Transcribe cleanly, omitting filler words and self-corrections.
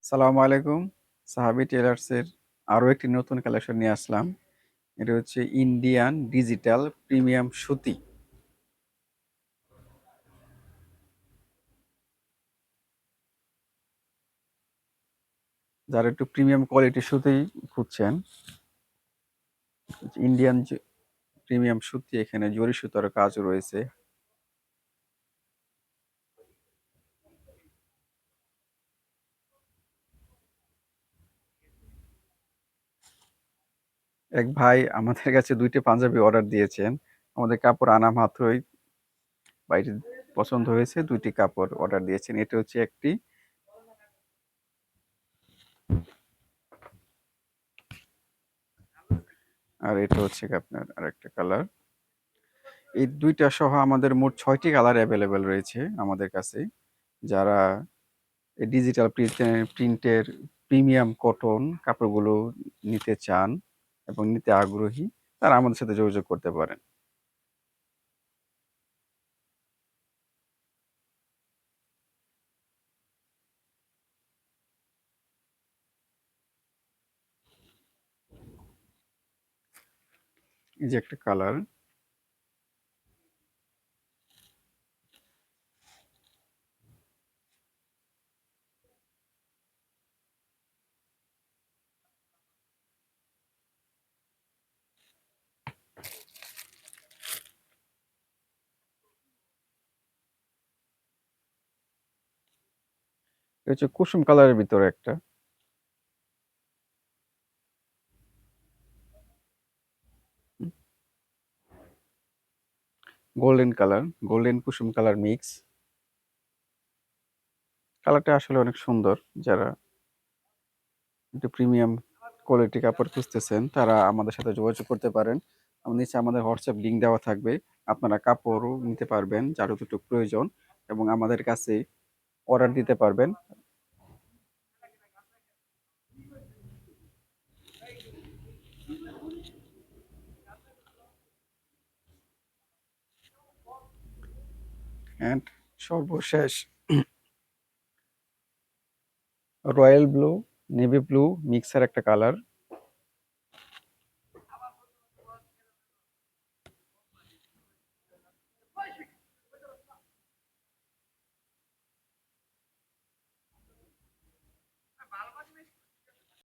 সালামু আলাইকুম। সাহাবী টেলার্সের আরো একটি নতুন কালেকশন নিয়ে আসলাম। এটা হচ্ছে ইন্ডিয়ান ডিজিটাল প্রিমিয়াম সুতি। যারা একটু প্রিমিয়াম কোয়ালিটির সুতি খুঁজছেন, ইন্ডিয়ান যে প্রিমিয়াম সুতি, এখানে জরি সুতার কাজও রয়েছে। এক ভাই আমাদের কাছে ২ টি পাঞ্জাবি অর্ডার দিয়েছেন। আমাদের কাপড় আনা মাত্রই ভাইটির পছন্দ হয়েছে, ২ টি কাপড় অর্ডার দিয়েছেন। এটা হচ্ছে একটি, আর এটা হচ্ছে আপনার আরেকটা কালার। এই ২ টা সহ আমাদের মোট ৬ টি কালার এভেইলেবল রয়েছে আমাদের কাছে। যারা এই ডিজিটাল প্রিন্টের প্রিমিয়াম কটন কাপড়গুলো নিতে চান এবং নিতে আগ্রহী, তারা আমাদের সাথে যোগাযোগ করতে পারেন। এই যে একটা কালার, এটা হচ্ছে কুসুম কালারের ভিতরে একটা গোল্ডেন কালার, গোল্ডেন কুসুম কালার মিক্স। কালারটা আসলে অনেক সুন্দর। যারা একটু প্রিমিয়াম কোয়ালিটি কাপড় খুঁজতেছেন, তারা আমাদের সাথে যোগাযোগ করতে পারেন। নিচে আমাদের হোয়াটসঅ্যাপ লিঙ্ক দেওয়া থাকবে। আপনারা কাপড়ও নিতে পারবেন যার যতটুকু প্রয়োজন, এবং আমাদের কাছে অর্ডার দিতে পারবেন। অ্যান্ড সর্বশেষ রয়্যাল ব্লু, নেভি ব্লু মিক্সের একটা কালার।